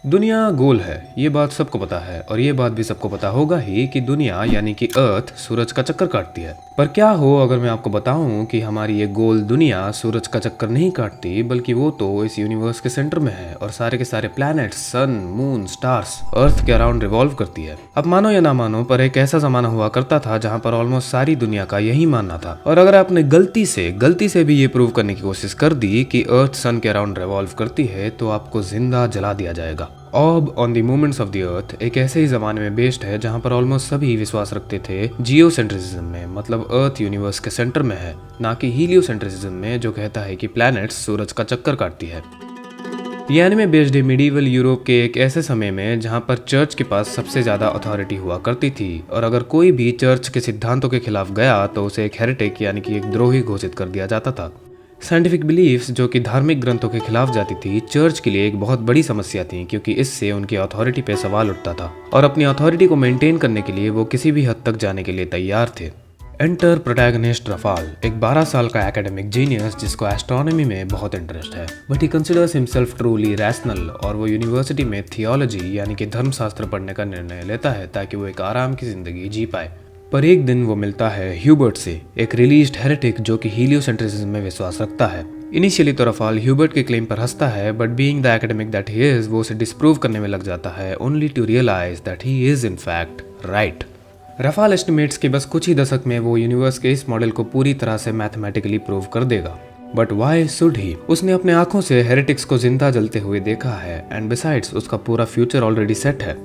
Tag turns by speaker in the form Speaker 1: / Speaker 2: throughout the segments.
Speaker 1: दुनिया गोल है, ये बात सबको पता है और ये बात भी सबको पता होगा ही कि दुनिया यानी कि अर्थ सूरज का चक्कर काटती है। पर क्या हो अगर मैं आपको बताऊं कि हमारी ये गोल दुनिया सूरज का चक्कर नहीं काटती, बल्कि वो तो इस यूनिवर्स के सेंटर में है और सारे के सारे प्लैनेट्स, सन, मून, स्टार्स अर्थ के अराउंड रिवॉल्व करती है। अब मानो या ना मानो, पर एक ऐसा जमाना हुआ करता था जहाँ पर ऑलमोस्ट सारी दुनिया का यही मानना था। और अगर आपने गलती से भी ये प्रूव करने की कोशिश कर दी कि अर्थ सन के अराउंड रिवॉल्व करती है, तो आपको जिंदा जला दिया जाएगा। ऑर्ब on the movements of the earth एक ऐसे ही जमाने में बेस्ड है जहां पर ऑलमोस्ट सभी विश्वास रखते थे जियोसेंट्रिसिज्म में, मतलब अर्थ यूनिवर्स के सेंटर में है, ना कि हीलियोसेंट्रिसिज्म में जो कहता है कि प्लैनेट्स सूरज का चक्कर काटती है। ये एनिमे बेस्ड है मिडीवल यूरोप के एक ऐसे समय में जहां पर चर्च के पास सबसे ज्यादा अथॉरिटी हुआ करती थी और अगर कोई भी चर्च के सिद्धांतों के खिलाफ गया तो उसे एक हेरेटिक यानी कि एक द्रोही घोषित कर दिया जाता था। साइंटिफिक बिलीफ्स जो कि धार्मिक ग्रंथों के खिलाफ जाती थी, चर्च के लिए एक बहुत बड़ी समस्या थी, क्योंकि इससे उनकी अथॉरिटी पे सवाल उठता था और अपनी अथॉरिटी को मेंटेन करने के लिए वो किसी भी हद तक जाने के लिए तैयार थे। एंटर प्रोटैगनिस्ट रफाल, एक 12 साल का एकेडमिक जीनियस जिसको एस्ट्रोनॉमी में बहुत इंटरेस्ट है, but he considers himself truly rational और वो यूनिवर्सिटी में थियोलॉजी यानी कि धर्मशास्त्र पढ़ने का निर्णय लेता है ताकि वो एक आराम की जिंदगी जी पाए। पर एक दिन वो मिलता है ह्यूबर्ट से, एक रिलीज्ड हेरेटिक जो कि हीलियोसेंट्रिसिज्म में विश्वास रखता है। इनिशियली तो रफाल ह्यूबर्ट के क्लेम पर हंसता है, but being the academic that he is, वो उसे डिस्प्रूव करने में लग जाता है, only to realise that he is in fact right. Rafal estimates कि बस कुछ ही दशक में वो यूनिवर्स के इस मॉडल को पूरी तरह से मैथमेटिकली प्रूव कर देगा। But why should he? उसने अपने आंखों से हेरेटिक्स को जिंदा जलते हुए देखा है एंड बिसाइड्स उसका पूरा फ्यूचर ऑलरेडी सेट है।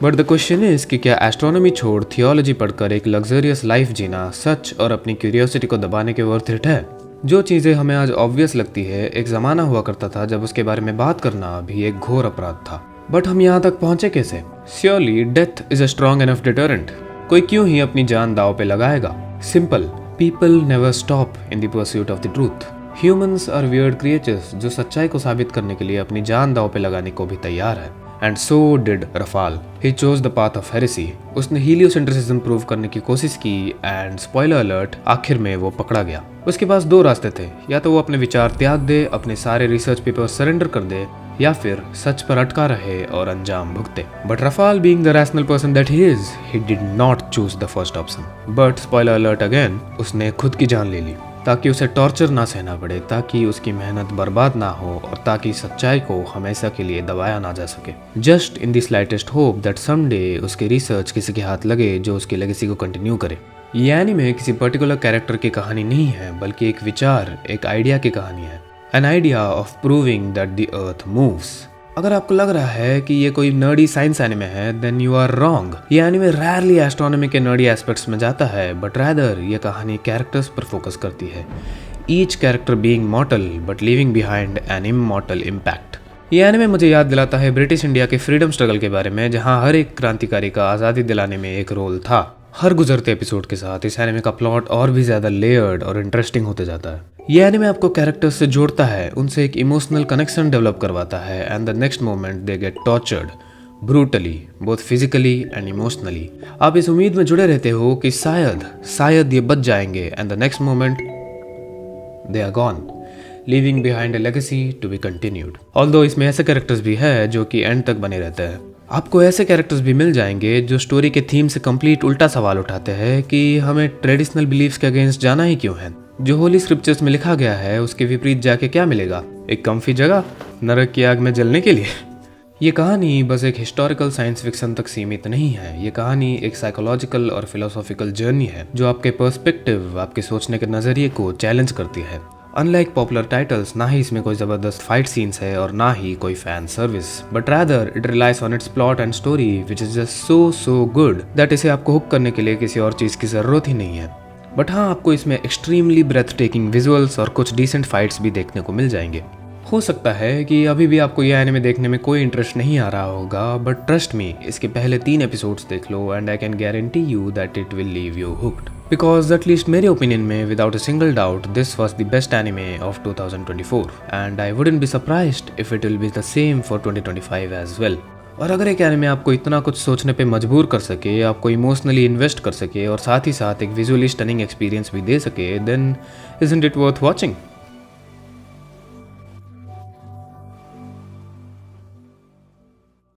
Speaker 1: बट द क्वेश्चन इज कि क्या एस्ट्रोनॉमी छोड़ थियोलॉजी पढ़कर एक लग्जरियस लाइफ जीना सच और अपनी क्यूरियोसिटी को दबाने के वर्थ इट है? जो चीज़ें हमें आज ऑब्वियस लगती है, एक ज़माना हुआ करता था जब उसके बारे में बात करना भी एक घोर अपराध था। बट हम यहाँ तक पहुँचे कैसे? Surely death is a strong enough deterrent. कोई क्यों ही अपनी जान दांव पे लगाएगा? Simple, people never stop in the pursuit of the truth. Humans are weird creatures जो सच्चाई को साबित करने के लिए अपनी जान दांव पे लगाने को भी तैयार है। And so did Rafale, he chose the path of heresy. उसने हीलियोसेंट्रिसिज्म प्रूव करने की कोशिश की एंड स्पॉइलर अलर्ट, आखिर में वो पकड़ा गया। उसके पास दो रास्ते थे, या तो वो अपने विचार त्याग दे, अपने सारे रिसर्च पेपर सरेंडर कर दे, या फिर सच पर अटका रहे और अंजाम भुगते। But Rafale being the rational person that he is, he did not choose the first option. But spoiler alert again, उसने खुद की जान ले ली ताकि उसे टॉर्चर ना सहना पड़े, ताकि उसकी मेहनत बर्बाद ना हो और ताकि सच्चाई को हमेशा के लिए दबाया ना जा सके। Just in the slightest hope that someday उसके रिसर्च किसी के हाथ लगे जो उसकी लेगेसी को कंटिन्यू करे। ये एनीमे किसी पर्टिकुलर कैरेक्टर की कहानी नहीं है, बल्कि एक विचार, एक आइडिया की कहानी है। An idea of proving that the earth moves. अगर आपको लग रहा है कि ये कोई नर्डी साइंस एनिमे है, देन यू आर रॉन्ग। ये एनिमे रैरली एस्ट्रोनॉमी के नर्डी एस्पेक्ट्स में जाता है, बट रैदर ये कहानी कैरेक्टर्स पर फोकस करती है, each character being mortal but leaving behind an immortal impact. ये एनिमे मुझे याद दिलाता है ब्रिटिश इंडिया के फ्रीडम स्ट्रगल के बारे में, जहाँ हर एक क्रांतिकारी का आज़ादी दिलाने में एक रोल था। हर गुजरते एपिसोड के साथ इस एनिमे का प्लॉट और भी ज्यादा लेयर्ड और इंटरेस्टिंग होते जाता है। ये एनिमे आपको कैरेक्टर्स से जोड़ता है, उनसे एक इमोशनल कनेक्शन डेवलप करवाता है and the next moment they get tortured brutally, both physically and emotionally. आप इस उम्मीद में जुड़े रहते हो कि शायद ये बच जाएंगे and the next moment they are gone, leaving behind a legacy to be continued. Although इसमें ऐसे कैरेक्टर्स भी है जो कि एंड तक बने रहते हैं। आपको ऐसे कैरेक्टर्स भी मिल जाएंगे जो स्टोरी के थीम से कंप्लीट उल्टा सवाल उठाते हैं कि हमें ट्रेडिशनल बिलीफ्स के अगेंस्ट जाना ही क्यों है। जो होली स्क्रिप्चर्स में लिखा गया है उसके विपरीत जाके क्या मिलेगा? एक कम्फी जगह नरक की आग में जलने के लिए। ये कहानी बस एक हिस्टोरिकल साइंस फिक्शन तक सीमित नहीं है। ये कहानी एक साइकोलॉजिकल और फिलोसॉफिकल जर्नी है जो आपके पर्सपेक्टिव, आपके सोचने के नजरिए को चैलेंज करती है। अनलाइक पॉपुलर टाइटल्स, ना ही इसमें कोई जबरदस्त फाइट सीन्स है और ना ही कोई fan service, but rather it relies on its plot and story which is just so good that इसे आपको हुक करने के लिए किसी और चीज की जरूरत ही नहीं है। बट हाँ, आपको इसमें एक्सट्रीमली ब्रेथ टेकिंग विजुअल्स और कुछ डिसेंट फाइट्स भी देखने को मिल जाएंगे। हो सकता है कि अभी भी आपको यह एनिमे देखने में कोई इंटरेस्ट नहीं आ रहा होगा, बट ट्रस्ट मी, इसके पहले 3 एपिसोड्स देख लो and I can guarantee you that it will leave you hooked. Because at least मेरे ओपिनियन में, without a single doubt, this was the best anime of 2024 and I wouldn't be surprised if it will be the same for 2025 as well. और अगर एक anime आपको इतना कुछ सोचने पे मजबूर कर सके, आपको इमोशनली इन्वेस्ट कर सके और साथ ही साथ एक विजुअली स्टनिंग एक्सपीरियंस भी दे सके, then isn't it worth watching.